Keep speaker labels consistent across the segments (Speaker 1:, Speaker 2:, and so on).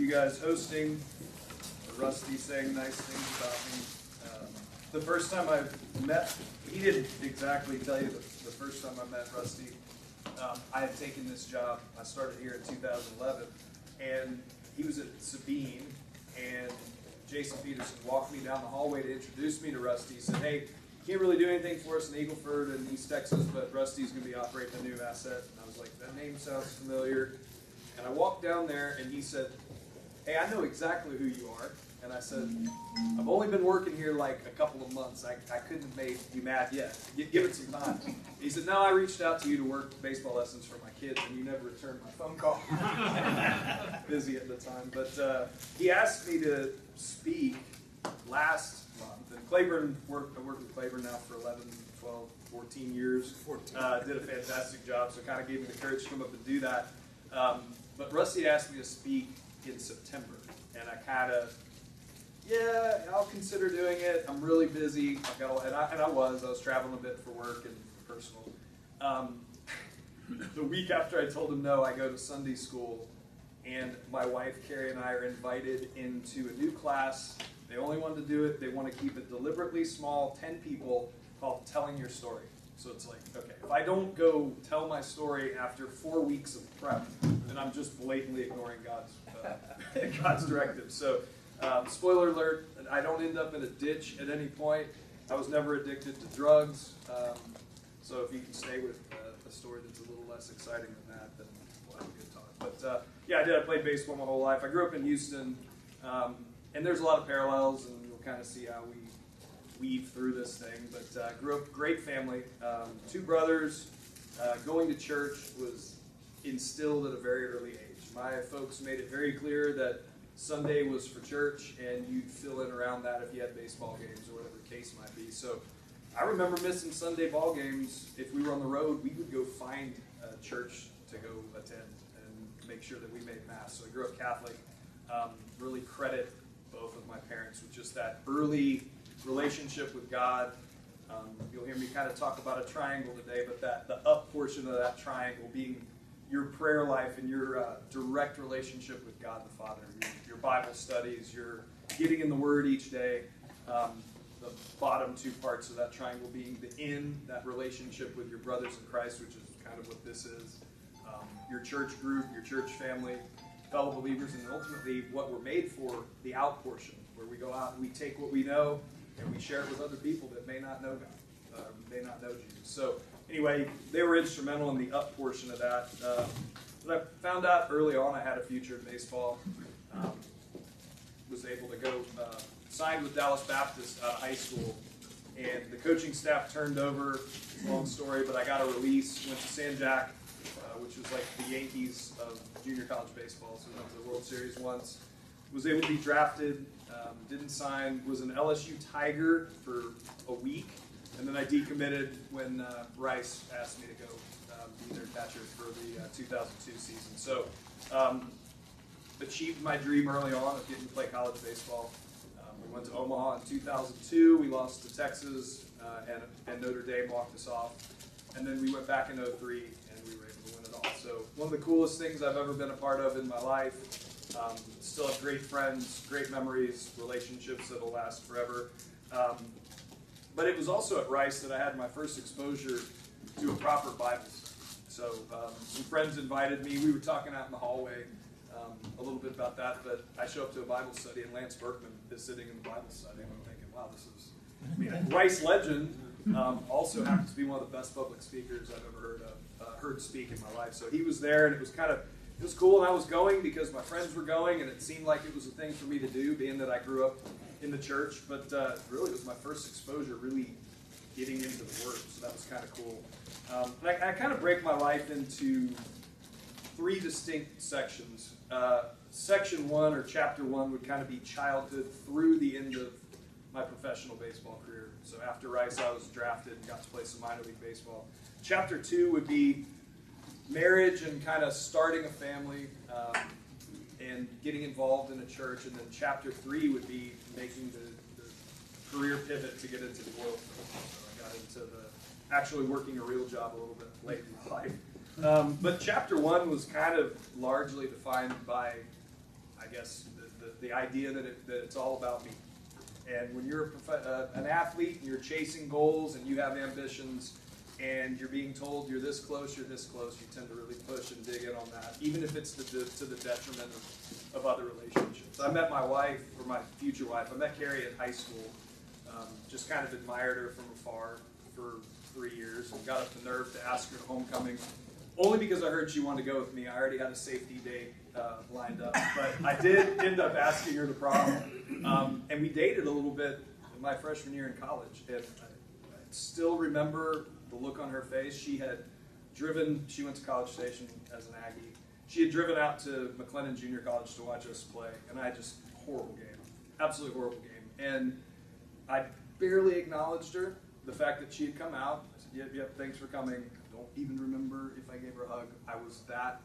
Speaker 1: you guys hosting, Rusty saying nice things about me. The first time I met, he didn't exactly tell you the first time I met Rusty. I had taken this job. I started here in 2011, and he was at Sabine, and Jason Peterson walked me down the hallway to introduce me to Rusty. He said, hey, can't really do anything for us in Eagleford and East Texas, but Rusty's going to be operating a new asset. And I was like, that name sounds familiar. And I walked down there, and he said, hey, I know exactly who you are. And I said, I've only been working here like a couple of months. I couldn't have made you mad yet. Give it some time. He said, no, I reached out to you to work baseball lessons for my kids, and you never returned my phone call. Busy at the time. But he asked me to speak last month. And Claiborne, I worked with Claiborne now for 11, 12, 14 years. Did a fantastic job, so it kind of gave me the courage to come up and do that. But Rusty asked me to speak in September, and I kind of, yeah, I'll consider doing it. I'm really busy. I was traveling a bit for work and for personal. The week after I told him no, I go to Sunday school, and my wife Carrie and I are invited into a new class. They only wanted to do it. They want to keep it deliberately small, 10 people, called Telling Your Story. So it's like, okay, if I don't go tell my story after 4 weeks of prep, then I'm just blatantly ignoring God's directive. So, spoiler alert, I don't end up in a ditch at any point. I was never addicted to drugs. So if you can stay with a story that's a little less exciting than that, then we'll have a good talk. But yeah, I played baseball my whole life. I grew up in Houston, and there's a lot of parallels, and we'll kind of see how we weave through this thing. But grew up great family, 2 brothers. Going to church was instilled at a very early age. My folks made it very clear that Sunday was for church, and you'd fill in around that if you had baseball games or whatever the case might be. So I remember missing Sunday ball games. If we were on the road, we would go find a church to go attend and make sure that we made Mass. So I grew up Catholic. Really credit both of my parents with just that early relationship with God. You'll hear me kind of talk about a triangle today, but the up portion of that triangle being your prayer life and your direct relationship with God the Father, your Bible studies, your getting in the Word each day. The bottom 2 parts of that triangle being the in, that relationship with your brothers in Christ, which is kind of what this is. Your church group, your church family, fellow believers, and ultimately what we're made for, the out portion, where we go out and we take what we know and we share it with other people that may not know God, may not know Jesus. So anyway, they were instrumental in the up portion of that. But I found out early on I had a future in baseball. Was able to go signed with Dallas Baptist out of high school, and the coaching staff turned over. Long story, but I got a release. Went to San Jac, which was like the Yankees of junior college baseball. So we went to the World Series once. Was able to be drafted. Didn't sign. Was an LSU Tiger for a week. And then I decommitted when Rice asked me to go be their catcher for the 2002 season. So achieved my dream early on of getting to play college baseball. We went to Omaha in 2002. We lost to Texas, and Notre Dame walked us off. And then we went back in 2003, and we were able to win it all. So one of the coolest things I've ever been a part of in my life. Still have great friends, great memories, relationships that will last forever. But it was also at Rice that I had my first exposure to a proper Bible study. So some friends invited me. We were talking out in the hallway a little bit about that, but I show up to a Bible study, and Lance Berkman is sitting in the Bible study, and I'm thinking, wow, this is, Rice legend, also happens to be one of the best public speakers I've ever heard speak in my life. So he was there, and it was cool, and I was going because my friends were going, and it seemed like it was a thing for me to do, being that I grew up in the church, but really it was my first exposure really getting into the Word, so that was kind of cool. And I kind of break my life into 3 distinct sections. Section 1 or chapter 1 would kind of be childhood through the end of my professional baseball career. So after Rice, I was drafted and got to play some minor league baseball. Chapter 2 would be marriage and kind of starting a family and getting involved in a church. And then chapter 3 would be making the career pivot to get into the oil field. So I got into actually working a real job a little bit late in my life. But chapter 1 was kind of largely defined by, I I guess, the idea that it's all about me. And when you're an athlete and you're chasing goals and you have ambitions and you're being told you're this close, you tend to really push and dig in on that, even if it's to the detriment of other relationships. I met my wife, or my future wife, I met Carrie in high school, just kind of admired her from afar for 3 years and got up the nerve to ask her to homecoming, only because I heard she wanted to go with me. I already had a safety date lined up, but I did end up asking her to prom, and we dated a little bit in my freshman year in college. And I still remember the look on her face. She went to College Station as an Aggie. She had driven out to McLennan Junior College to watch us play, and horrible game, absolutely horrible game. And I barely acknowledged her, the fact that she had come out. I said, yep, thanks for coming. I don't even remember if I gave her a hug. I was that,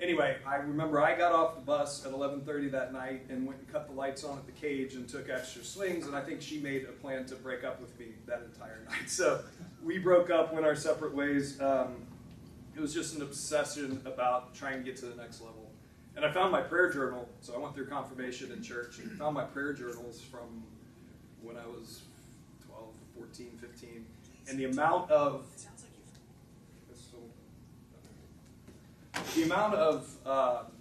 Speaker 1: Anyway, I remember I got off the bus at 11:30 that night and went and cut the lights on at the cage and took extra swings, and I think she made a plan to break up with me that entire night. So we broke up, went our separate ways. It was just an obsession about trying to get to the next level. And I found my prayer journal, so I went through confirmation in church, and found my prayer journals from when I was 12, 14, 15, and the amount of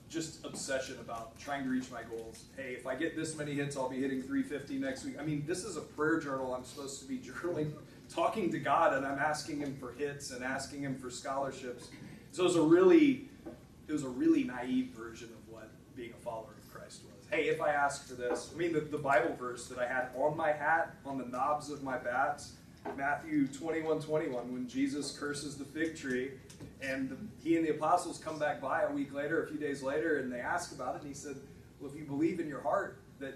Speaker 1: just obsession about trying to reach my goals. Hey, if I get this many hits, I'll be hitting 350 next week. I mean, this is a prayer journal. I'm supposed to be journaling, talking to God, and I'm asking Him for hits and asking Him for scholarships. So it was a really naive version of what being a follower of Christ was. Hey, if I ask for this, I mean, the Bible verse that I had on my hat, on the knobs of my bats, Matthew 21:21, when Jesus curses the fig tree, and he and the apostles come back by a week later, a few days later, and they ask about it, and he said, well, if you believe in your heart that,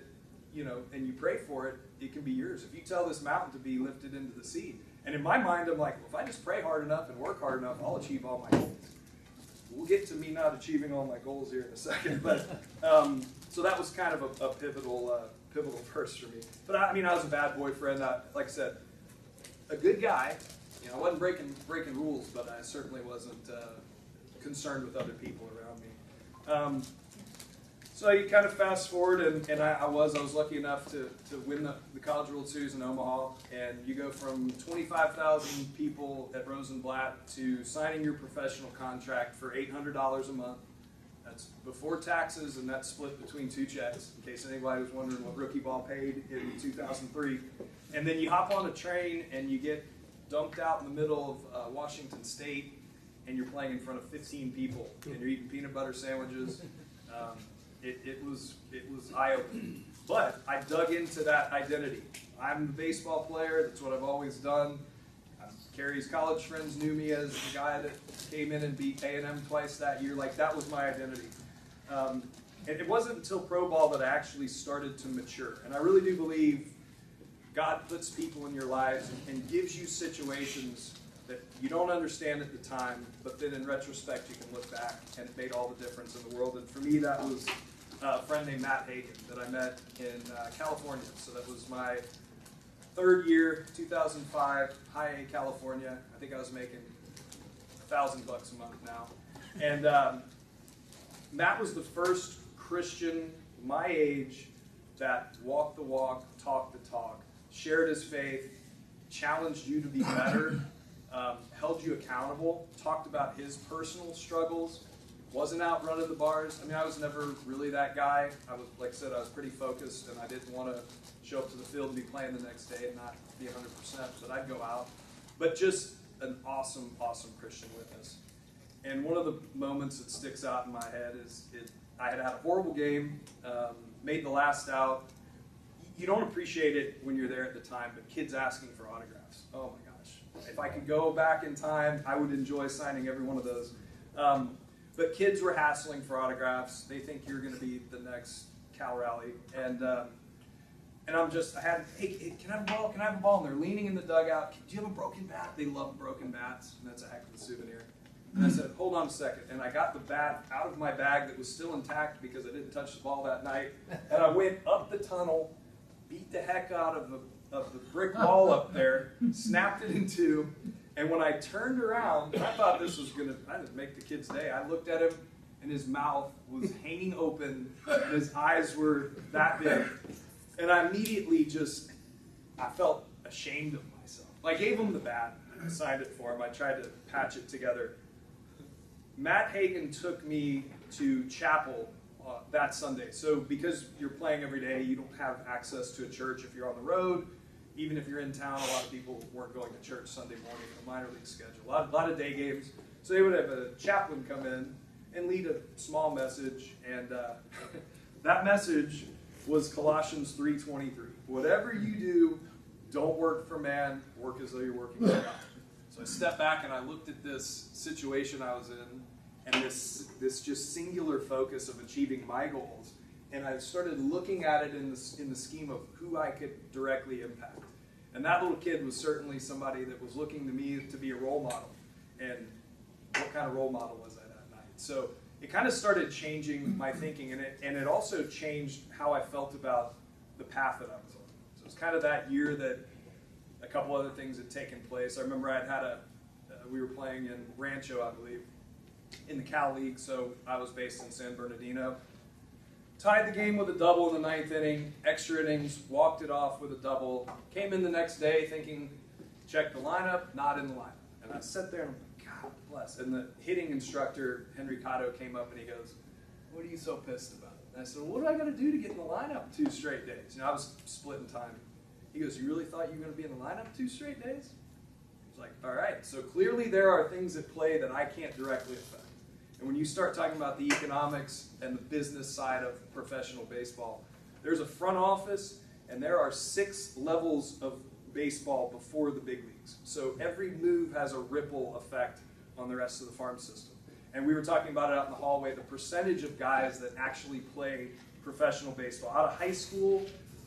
Speaker 1: and you pray for it, it can be yours. If you tell this mountain to be lifted into the sea. And in my mind, I'm like, well, if I just pray hard enough and work hard enough, I'll achieve all my goals. We'll get to me not achieving all my goals here in a second, but so that was kind of a pivotal verse for me. But I was a bad boyfriend. Like I said, a good guy. I wasn't breaking rules, but I certainly wasn't concerned with other people around me. So you kind of fast forward, and I was lucky enough to win the College World Series in Omaha, and you go from 25,000 people at Rosenblatt to signing your professional contract for $800 a month. That's before taxes, and that's split between 2 checks, in case anybody was wondering what rookie ball paid in 2003. And then you hop on a train, and you get dumped out in the middle of Washington State, and you're playing in front of 15 people, and you're eating peanut butter sandwiches. It was eye-opening. But I dug into that identity. I'm a baseball player. That's what I've always done. Carrie's college friends knew me as the guy that came in and beat A&M twice that year. That was my identity. And it wasn't until pro ball that I actually started to mature. And I really do believe God puts people in your lives and gives you situations that you don't understand at the time, but then in retrospect you can look back, and it made all the difference in the world. And for me, that was a friend named Matt Hagan that I met in California. So that was my 3rd year, 2005, high A, California. I think I was making $1,000 a month now. And Matt was the first Christian my age that walked the walk, talked the talk, shared his faith, challenged you to be better, held you accountable, talked about his personal struggles, wasn't out running the bars. I was never really that guy. Like I said, I was pretty focused, and I didn't want to show up to the field and be playing the next day and not be 100%, but I'd go out. But just an awesome, awesome Christian witness. And one of the moments that sticks out in my head is I had a horrible game, made the last out. You don't appreciate it when you're there at the time, but kids asking for autographs. Oh my gosh. If I could go back in time, I would enjoy signing every one of those. But kids were hassling for autographs. They think you're going to be the next Cal Rally. And hey, can I have a ball? Can I have a ball? And they're leaning in the dugout. Do you have a broken bat? They love broken bats, and that's a heck of a souvenir. And I said, hold on a second. And I got the bat out of my bag that was still intact because I didn't touch the ball that night. And I went up the tunnel, beat the heck out of the brick wall up there, snapped it in 2. And when I turned around, I thought this was going to make the kid's day. I looked at him, and and his mouth was hanging open, and his eyes were that big. And I immediately I felt ashamed of myself. I gave him the bat, I signed it for him, I tried to patch it together. Matt Hagan took me to chapel that Sunday. So because you're playing every day, you don't have access to a church if you're on the road. Even if you're in town, a lot of people weren't going to church Sunday morning in the minor league schedule. A lot of day games. So they would have a chaplain come in and lead a small message. And that message was Colossians 3:23. Whatever you do, don't work for man, work as though you're working for God. So I stepped back and I looked at this situation I was in, and this just singular focus of achieving my goals, and I started looking at it in the scheme of who I could directly impact. And that little kid was certainly somebody that was looking to me to be a role model. And what kind of role model was I that night? So it kind of started changing my thinking, and it also changed how I felt about the path that I was on. So it's kind of that year that a couple other things had taken place. I remember we were playing in Rancho, I believe, in the Cal League, so I was based in San Bernardino. Tied the game with a double in the 9th inning, extra innings, walked it off with a double. Came in the next day thinking, check the lineup, not in the lineup. And I sat there and I'm like, God bless. And the hitting instructor, Henry Cotto, came up and he goes, what are you so pissed about? And I said, well, what do I got to do to get in the lineup 2 straight days? You know, I was splitting time. He goes, you really thought you were going to be in the lineup 2 straight days? Like, all right, so clearly there are things at play that I can't directly affect. And when you start talking about the economics and the business side of professional baseball, there's a front office and there are 6 levels of baseball before the big leagues. So every move has a ripple effect on the rest of the farm system. And we were talking about it out in the hallway, the percentage of guys that actually play professional baseball. Out of high school,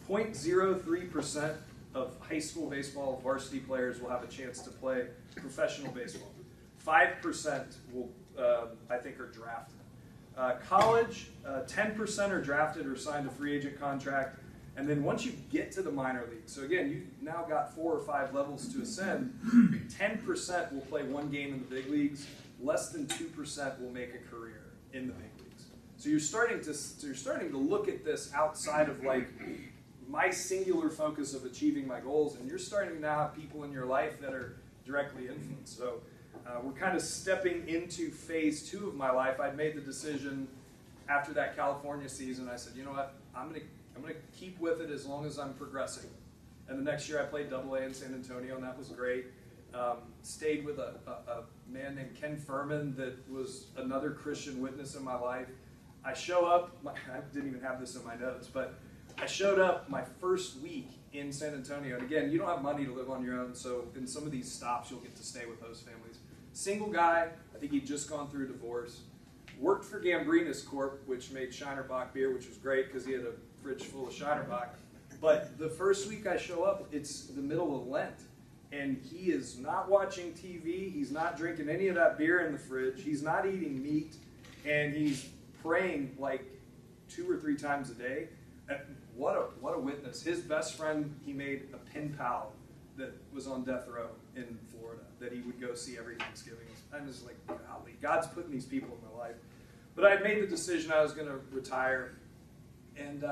Speaker 1: 0.03% of high school baseball varsity players will have a chance to play professional baseball. 5% will, I think, are drafted. College, 10% are drafted or signed a free agent contract. And then once you get to the minor league, so again, you've now got 4 or 5 levels to ascend, 10% will play 1 game in the big leagues. Less than 2% will make a career in the big leagues. So you're starting to look at this outside of like my singular focus of achieving my goals, and you're starting to now have people in your life that are directly influenced. So we're kind of stepping into phase 2 of my life. I'd made the decision after that California season. I said, you know what, I'm gonna keep with it as long as I'm progressing. And the next year I played AA in San Antonio, and that was great. Stayed with a man named Ken Furman that was another Christian witness in my life. I show up, I didn't even have this in my notes, but I showed up my first week in San Antonio. And again, you don't have money to live on your own, so in some of these stops, you'll get to stay with host families. Single guy, I think he'd just gone through a divorce. Worked for Gambrinus Corp., which made Shinerbach beer, which was great because he had a fridge full of Shinerbach. But the first week I show up, it's the middle of Lent. And he is not watching TV, he's not drinking any of that beer in the fridge, he's not eating meat, and he's praying like 2 or 3 times a day. What a witness. His best friend, he made a pen pal that was on death row in Florida that he would go see every Thanksgiving. I'm just like, golly, God's putting these people in my life. But I had made the decision I was going to retire, and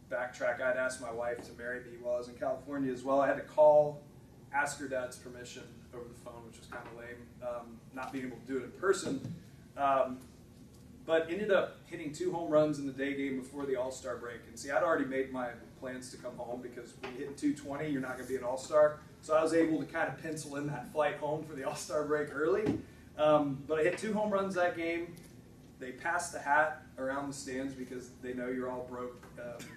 Speaker 1: backtrack, I'd asked my wife to marry me while I was in California as well. I had to call, ask her dad's permission over the phone, which was kind of lame, not being able to do it in person. But ended up hitting 2 home runs in the day game before the All-Star break. And see, I'd already made my plans to come home because when you hit 220, you're not going to be an All-Star. So I was able to kind of pencil in that flight home for the All-Star break early. But I hit 2 home runs that game. They passed the hat around the stands because they know you're all broke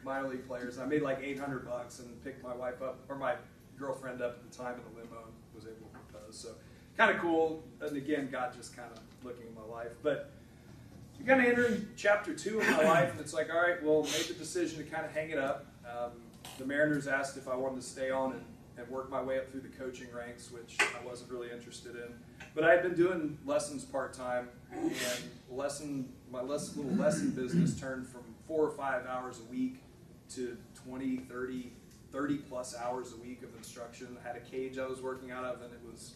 Speaker 1: minor league players. I made like $800 and picked my wife up, or my girlfriend up at the time in a limo, and was able to propose. So kind of cool. And again, God just kind of looking at my life. But you kind of enter in chapter 2 of my life, and it's like, all right, well, made the decision to kind of hang it up. The Mariners asked if I wanted to stay on and work my way up through the coaching ranks, which I wasn't really interested in. But I had been doing lessons part-time, and my little lesson business turned from 4 or 5 hours a week to 20, 30 plus hours a week of instruction. I had a cage I was working out of, and it was,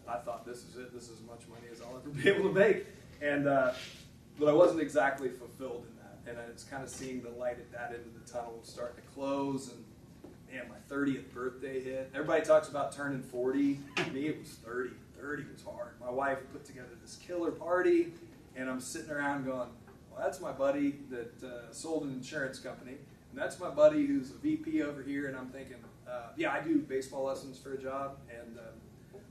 Speaker 1: I thought this is it. This is as much money as I'll ever be able to make. And but I wasn't exactly fulfilled in that, and it's kind of seeing the light at that end of the tunnel starting to close. And man, my 30th birthday hit. Everybody talks about turning 40. For me, it was 30. 30 was hard. My wife put together this killer party, and I'm sitting around going, well, that's my buddy that sold an insurance company, and that's my buddy who's a VP over here, and I'm thinking, yeah, I do baseball lessons for a job, and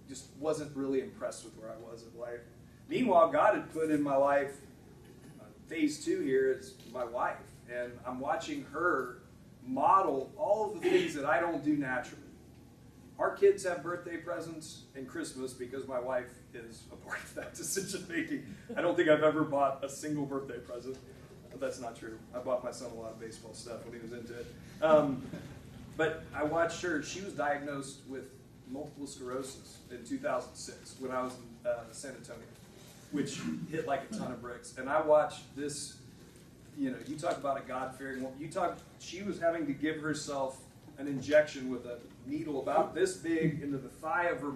Speaker 1: just wasn't really impressed with where I was in life. Meanwhile, God had put in my life, phase 2 here is my wife, and I'm watching her model all of the things that I don't do naturally. Our kids have birthday presents and Christmas because my wife is a part of that decision making. I don't think I've ever bought a single birthday present. That's not true. I bought my son a lot of baseball stuff when he was into it. But I watched her. She was diagnosed with multiple sclerosis in 2006 when I was in San Antonio, which hit like a ton of bricks. And I watched this, you talk about a God-fearing woman. She was having to give herself an injection with a needle about this big into the thigh of her,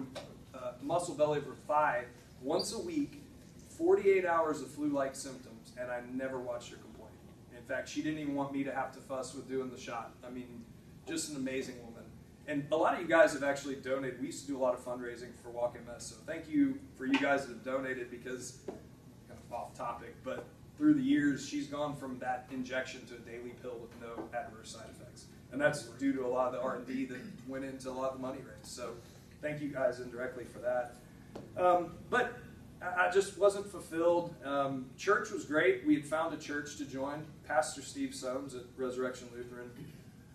Speaker 1: muscle belly of her thigh, once a week, 48 hours of flu-like symptoms, and I never watched her complain. In fact, she didn't even want me to have to fuss with doing the shot. I mean, just an amazing woman. And a lot of you guys have actually donated. We used to do a lot of fundraising for Walk MS, so thank you for you guys that have donated, because, kind of off topic, but through the years, she's gone from that injection to a daily pill with no adverse side effects. And that's due to a lot of the R&D that went into a lot of the money raised. So thank you guys indirectly for that. But I just wasn't fulfilled. Church was great. We had found a church to join. Pastor Steve Soames at Resurrection Lutheran,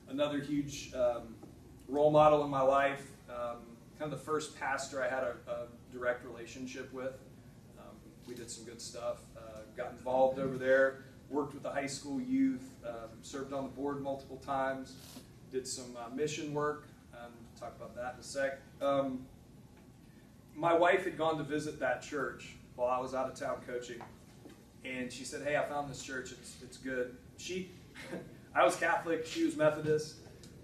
Speaker 1: another huge role model in my life. Kind of the first pastor I had a direct relationship with. We did some good stuff. Got involved over there. Worked with the high school youth, served on the board multiple times, did some mission work. Talk about that in a sec. My wife had gone to visit that church while I was out of town coaching, and she said, hey, I found this church, it's good. I was Catholic, she was Methodist.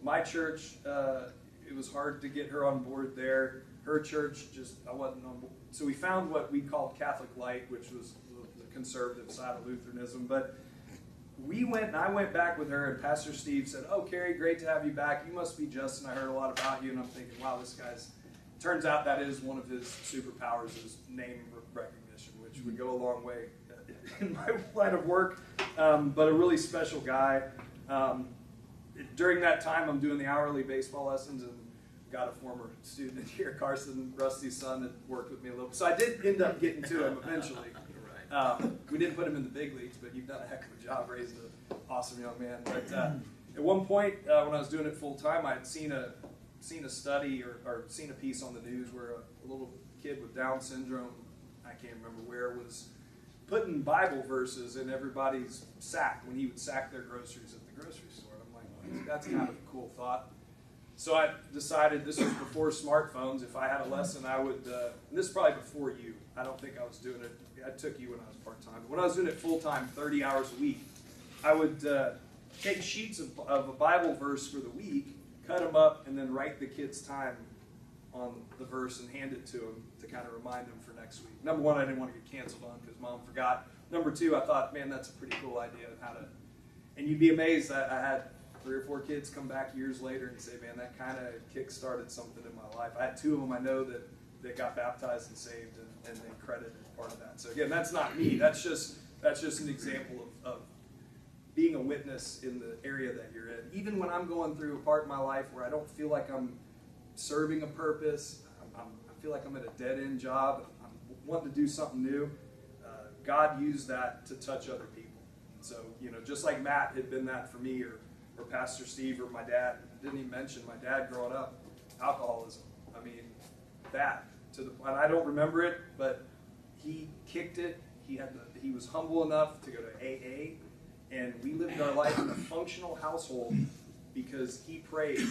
Speaker 1: My church, it was hard to get her on board there. Her church, I wasn't on board. So we found what we called Catholic Light, which was conservative side of Lutheranism, but I went back with her, and Pastor Steve said, oh, Carrie, great to have you back. You must be Justin. I heard a lot about you. And I'm thinking, wow, this guy's, turns out that is one of his superpowers, is name recognition, which would go a long way in my line of work, but a really special guy. During that time, I'm doing the hourly baseball lessons, and got a former student here, Carson, Rusty's son, that worked with me a little bit. So I did end up getting to him eventually. We didn't put him in the big leagues, but you've done a heck of a job raising an awesome young man. But at one point, when I was doing it full time, I had seen a study or seen a piece on the news where a little kid with Down syndrome, I can't remember where, was putting Bible verses in everybody's sack when he would sack their groceries at the grocery store. And I'm like, well, that's kind of a cool thought. So I decided, this was before smartphones, if I had a lesson, I would, and this is probably before you. I don't think I was doing it. I took you when I was part-time. But when I was doing it full-time, 30 hours a week, I would take sheets of a Bible verse for the week, cut them up, and then write the kid's time on the verse and hand it to them to kind of remind them for next week. Number one, I didn't want to get canceled on because Mom forgot. Number two, I thought, man, that's a pretty cool idea of how to, and you'd be amazed that I had 3 or 4 kids come back years later and say, man, that kind of kick-started something in my life. I had 2 of them I know that got baptized and saved, and they credited part of that. So again, that's not me. That's just an example of being a witness in the area that you're in. Even when I'm going through a part in my life where I don't feel like I'm serving a purpose, I feel like I'm at a dead-end job, I'm wanting to do something new, God used that to touch other people. So, just like Matt had been that for me, or Pastor Steve, or my dad. Didn't even mention my dad growing up, alcoholism. I mean, that and I don't remember it, but he kicked it. He was humble enough to go to AA, and we lived our life in a functional household because he prayed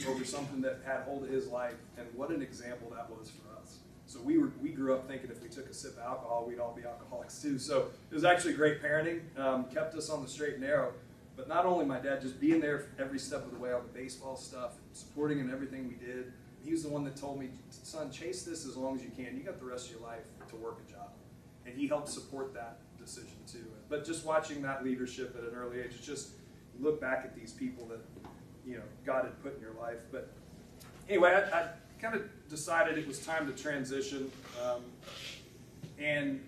Speaker 1: over something that had hold of his life, and what an example that was for us. So we grew up thinking if we took a sip of alcohol, we'd all be alcoholics too. So it was actually great parenting, kept us on the straight and narrow. But not only my dad, just being there every step of the way on the baseball stuff, supporting in everything we did. He was the one that told me, son, chase this as long as you can. You got the rest of your life to work a job. and he helped support that decision too. But just watching that leadership at an early age, it's just, you look back at these people that, you know, God had put in your life. But anyway, I kind of decided it was time to transition, and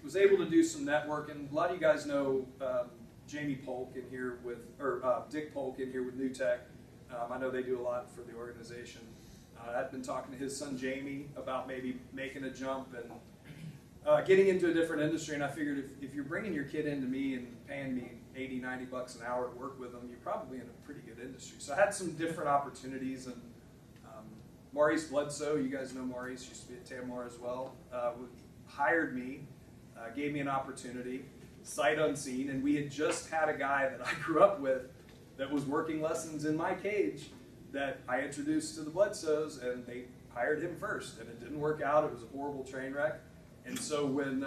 Speaker 1: was able to do some networking. A lot of you guys know Jamie Polk in here with, or Dick Polk in here with New Tech. I know they do a lot for the organization. I've been talking to his son Jamie about maybe making a jump and getting into a different industry, and I figured if you're bringing your kid into me and paying me $80, $90 an hour to work with them, you're probably in a pretty good industry. So I had some different opportunities, and Maurice Bledsoe, you guys know Maurice, used to be at Tamar as well, hired me, gave me an opportunity, sight unseen, and we had just had a guy that I grew up with that was working lessons in my cage that I introduced to the Bledsoes, and they hired him first, and it didn't work out. It was a horrible train wreck. And so when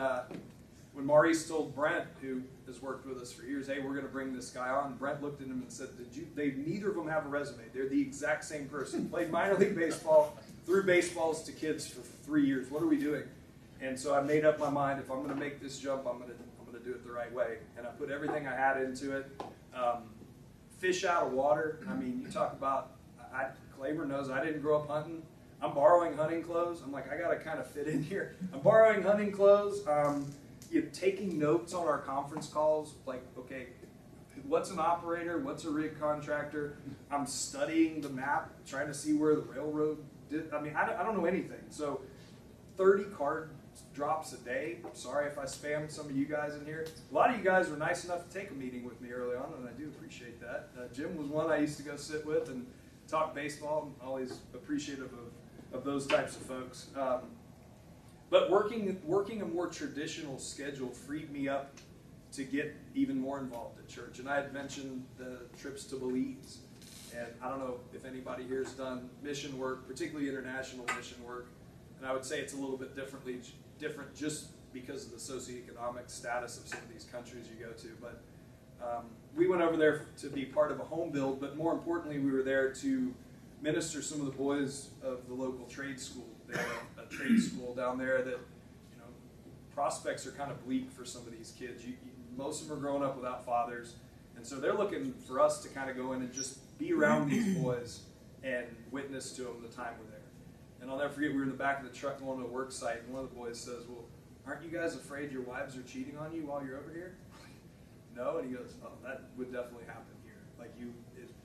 Speaker 1: Maurice told Brent, who has worked with us for years, hey, we're going to bring this guy on, Brent looked at him and said, neither of them have a resume. They're the exact same person. Played minor league baseball, threw baseballs to kids for 3 years. What are we doing? And so I made up my mind, if I'm going to make this jump, I'm going to do it the right way. And I put everything I had into it. Fish out of water. I mean, you talk about, Claiborne knows I didn't grow up hunting. I'm borrowing hunting clothes. I'm like, I got to kind of fit in here. I'm borrowing hunting clothes. Taking notes on our conference calls, like, okay, what's an operator? What's a rig contractor? I'm studying the map, trying to see where the railroad did. I mean, I don't know anything. So 30 card drops a day. Sorry if I spammed some of you guys in here. A lot of you guys were nice enough to take a meeting with me early on, and I do appreciate that. Jim was one I used to go sit with and talk baseball. I'm always appreciative of those types of folks. But working a more traditional schedule freed me up to get even more involved at church. And I had mentioned the trips to Belize. And I don't know if anybody here has done mission work, particularly international mission work. And I would say it's a little bit different just because of the socioeconomic status of some of these countries you go to. But we went over there to be part of a home build, but more importantly, we were there to minister some of the boys of the local trade school. They have a trade school down there that, you know, prospects are kind of bleak for some of these kids. Most of them are growing up without fathers, and so they're looking for us to kind of go in and just be around these boys and witness to them the time we're there. And I'll never forget, we were in the back of the truck going to a work site, and one of the boys says, well, aren't you guys afraid your wives are cheating on you while you're over here? No, and he goes, oh, that would definitely happen here. Like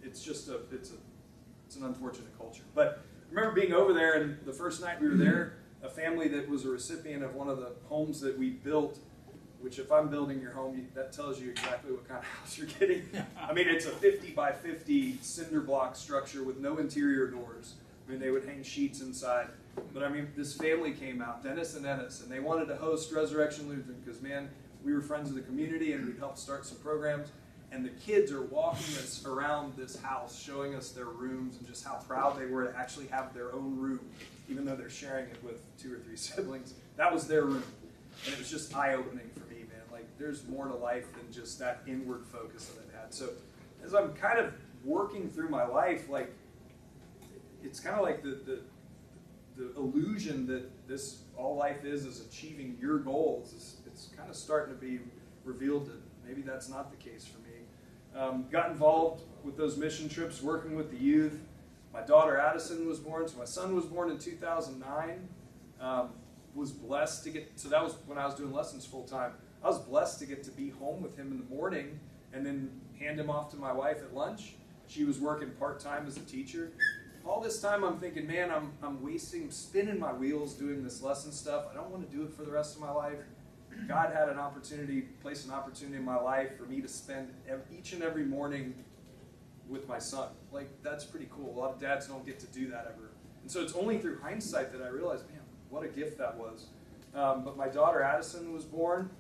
Speaker 1: it's an unfortunate culture. But I remember being over there, and the first night we were there, a family that was a recipient of one of the homes that we built, which if I'm building your home, that tells you exactly what kind of house you're getting. I mean, it's a 50 by 50 cinder block structure with no interior doors. I mean, they would hang sheets inside. But I mean, this family came out, Dennis and Ennis, and they wanted to host Resurrection Lutheran because, man, we were friends of the community and we'd helped start some programs. And the kids are walking us around this house, showing us their rooms and just how proud they were to actually have their own room, even though they're sharing it with 2 or 3 siblings. That was their room. And it was just eye-opening for me, man. Like, there's more to life than just that inward focus that I've had. So as I'm kind of working through my life, like, it's kind of like the illusion that this all life is achieving your goals. It's kind of starting to be revealed that maybe that's not the case for me. Got involved with those mission trips, working with the youth. My daughter Addison was born, so my son was born in 2009. Was blessed to get, so that was when I was doing lessons full time. I was blessed to get to be home with him in the morning and then hand him off to my wife at lunch. She was working part-time as a teacher. All this time I'm thinking, man, I'm spinning my wheels doing this lesson stuff. I don't want to do it for the rest of my life. God had placed an opportunity in my life for me to spend each and every morning with my son. Like, that's pretty cool. A lot of dads don't get to do that ever. And so it's only through hindsight that I realized, man, what a gift that was. But my daughter Addison was born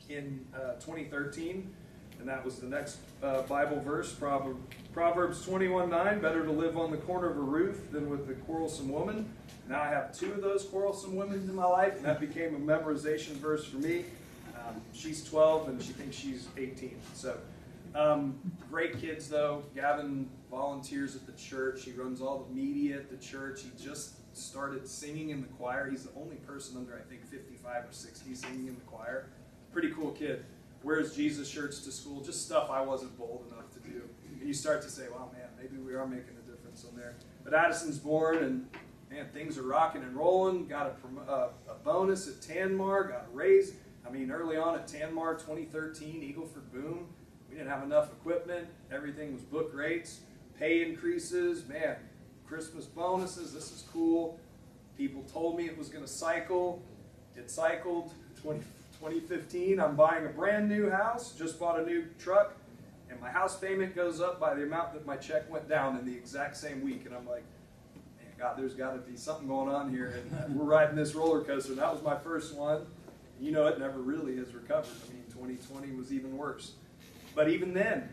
Speaker 1: in 2013, and that was the next Bible verse, Proverbs 21:9, better to live on the corner of a roof than with a quarrelsome woman. Now I have 2 of those quarrelsome women in my life, and that became a memorization verse for me. She's 12, and she thinks she's 18. So, great kids, though. Gavin volunteers at the church. He runs all the media at the church. He just started singing in the choir. He's the only person under, I think, 55 or 60 singing in the choir. Pretty cool kid. Wears Jesus shirts to school, just stuff I wasn't bold enough to do. And you start to say, wow, man, maybe we are making a difference on there. But Addison's born, and man, things are rocking and rolling. Got a bonus at Tanmar, got a raise. I mean, early on at Tanmar, 2013, Eagleford Boom, we didn't have enough equipment. Everything was book rates, pay increases, man, Christmas bonuses, this is cool. People told me it was going to cycle. It cycled. 2015, I'm buying a brand new house, just bought a new truck, and my house payment goes up by the amount that my check went down in the exact same week. And I'm like, man, God, there's got to be something going on here. And we're riding this roller coaster. And that was my first one. You know, it never really has recovered. I mean, 2020 was even worse. But even then,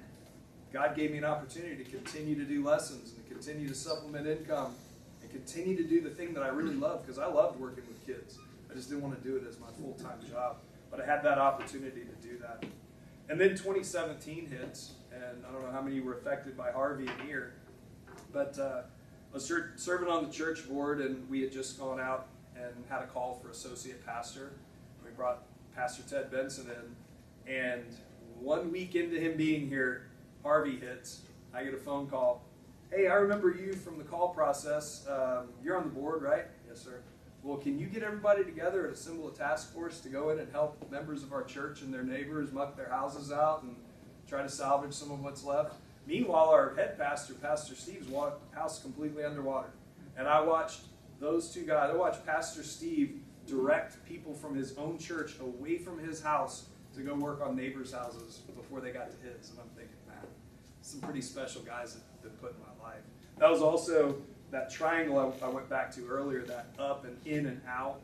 Speaker 1: God gave me an opportunity to continue to do lessons and to continue to supplement income and continue to do the thing that I really love, because I loved working with kids. I just didn't want to do it as my full-time job. But I had that opportunity to do that. And then 2017 hits, and I don't know how many were affected by Harvey and here, but I was serving on the church board, and we had just gone out and had a call for associate pastor. We brought Pastor Ted Benson in, and 1 week into him being here, Harvey hits. I get a phone call. Hey, I remember you from the call process. You're on the board, right? Yes, sir. Well, can you get everybody together and assemble a task force to go in and help members of our church and their neighbors muck their houses out and try to salvage some of what's left? Meanwhile, our head pastor, Pastor Steve's house completely underwater. And I watched those two guys, I watched Pastor Steve direct people from his own church away from his house to go work on neighbors' houses before they got to his. And I'm thinking, man, some pretty special guys that have been put in my life. That was also that triangle I went back to earlier, that up and in and out.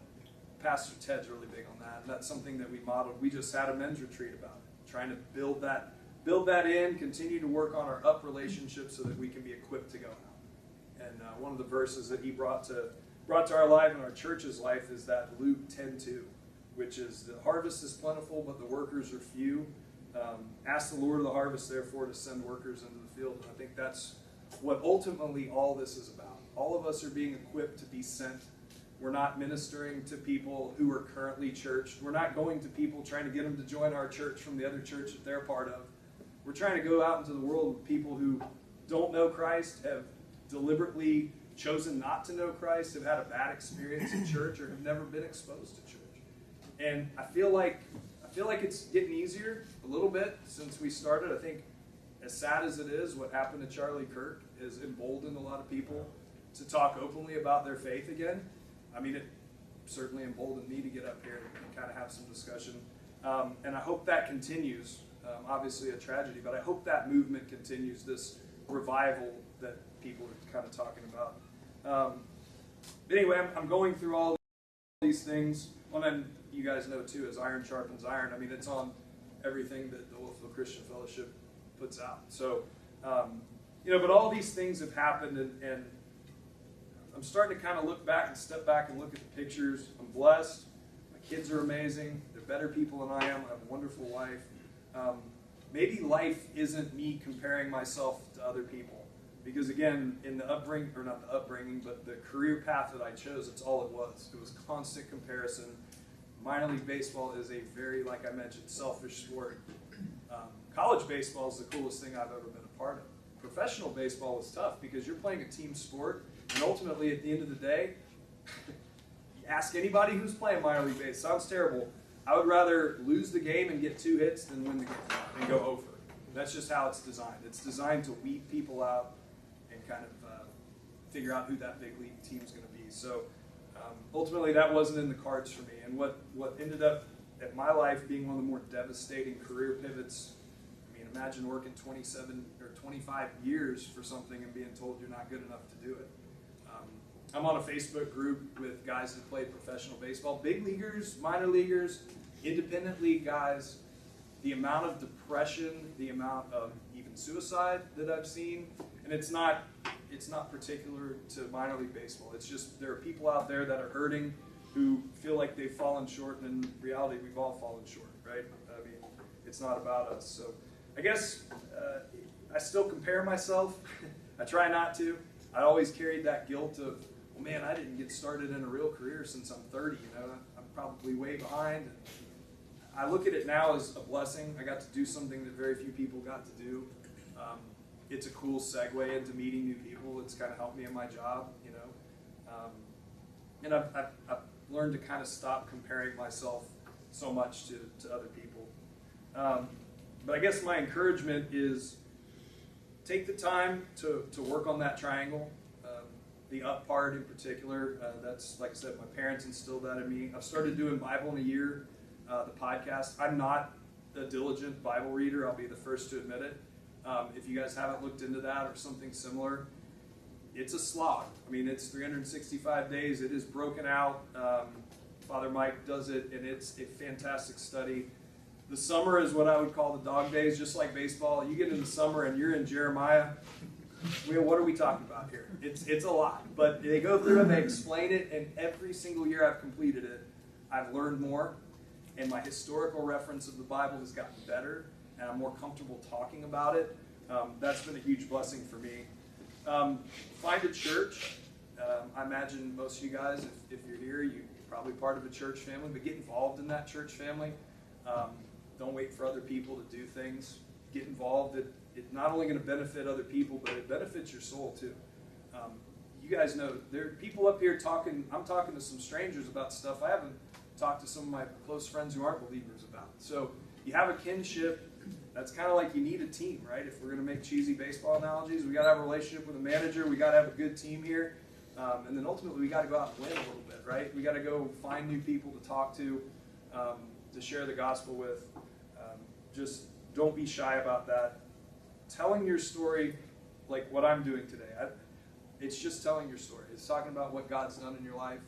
Speaker 1: Pastor Ted's really big on that, and that's something that we modeled. We just had a men's retreat about it, trying to build that in, continue to work on our up relationships so that we can be equipped to go out. And one of the verses that he brought to our life and our church's life is that Luke 10:2, which is, the harvest is plentiful, but the workers are few. Ask the Lord of the harvest, therefore, to send workers into the field. And I think that's what ultimately all this is about. All of us are being equipped to be sent. We're not ministering to people who are currently churched. We're not going to people trying to get them to join our church from the other church that they're part of. We're trying to go out into the world with people who don't know Christ, have deliberately chosen not to know Christ, have had a bad experience in church, or have never been exposed to church. And I feel like it's getting easier a little bit since we started. I think, as sad as it is, what happened to Charlie Kirk has emboldened a lot of people to talk openly about their faith again. I mean, it certainly emboldened me to get up here and kind of have some discussion. And I hope that continues. Obviously a tragedy, but I hope that movement continues, this revival that people are kind of talking about. But anyway, I'm going through all these things. Well, then you guys know too, as iron sharpens iron. I mean, it's on everything that the Wolfville Christian Fellowship puts out. So, but all these things have happened, and I'm starting to kind of look back and step back and look at the pictures. I'm blessed. My kids are amazing. They're better people than I am. I have a wonderful wife. Maybe life isn't me comparing myself to other people. Because again, in the upbringing, or not the upbringing, but the career path that I chose, it's all it was. It was constant comparison. Minor league baseball is a very, like I mentioned, selfish sport. College baseball is the coolest thing I've ever been a part of. Professional baseball is tough because you're playing a team sport, and ultimately, at the end of the day, ask anybody who's playing minor league baseball. Sounds terrible. I would rather lose the game and get 2 hits than win the game and go over. That's just how it's designed. It's designed to weed people out and kind of figure out who that big league team is going to be. So ultimately, that wasn't in the cards for me. And what ended up at my life being one of the more devastating career pivots. I mean, imagine working 27 or 25 years for something and being told you're not good enough to do it. I'm on a Facebook group with guys that play professional baseball, big leaguers, minor leaguers, independent league guys. The amount of depression, the amount of even suicide that I've seen, and it's not particular to minor league baseball. It's just there are people out there that are hurting who feel like they've fallen short, and in reality, we've all fallen short, right? I mean, it's not about us. So I guess I still compare myself. I try not to. I always carried that guilt of well, man, I didn't get started in a real career since I'm 30. I'm probably way behind. I look at it now as a blessing. I got to do something that very few people got to do. It's a cool segue into meeting new people. It's kind of helped me in my job, and I've learned to kind of stop comparing myself so much to other people. But I guess my encouragement is take the time to work on that triangle, the up part in particular. That's, like I said, my parents instilled that in me. I've started doing Bible in a Year, the podcast. I'm not a diligent Bible reader. I'll be the first to admit it. If you guys haven't looked into that or something similar, it's a slog. I mean, it's 365 days. It is broken out. Father Mike does it, and it's a fantastic study. The summer is what I would call the dog days, just like baseball. You get in the summer and you're in Jeremiah. What are we talking about here? It's a lot. But they go through and they explain it, and every single year I've completed it, I've learned more, and my historical reference of the Bible has gotten better, and I'm more comfortable talking about it. That's been a huge blessing for me. Find a church. I imagine most of you guys, if you're here, you're probably part of a church family, but get involved in that church family. Don't wait for other people to do things. Get involved. It's not only going to benefit other people, but it benefits your soul too. You guys know, there are people up here talking. I'm talking to some strangers about stuff I haven't talked to some of my close friends who aren't believers about. So you have a kinship. That's kind of like you need a team, right? If we're going to make cheesy baseball analogies, we got to have a relationship with a manager. We got to have a good team here. And then ultimately, we got to go out and win a little bit, right? We got to go find new people to talk to share the gospel with. Just don't be shy about that. Telling your story, like what I'm doing today, it's just telling your story. It's talking about what God's done in your life.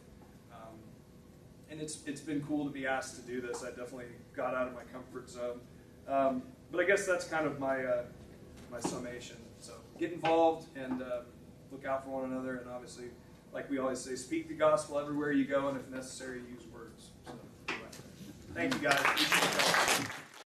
Speaker 1: And it's been cool to be asked to do this. I definitely got out of my comfort zone. But I guess that's kind of my summation. So get involved and look out for one another. And obviously, like we always say, speak the gospel everywhere you go, and if necessary, use words. So anyway, thank you guys.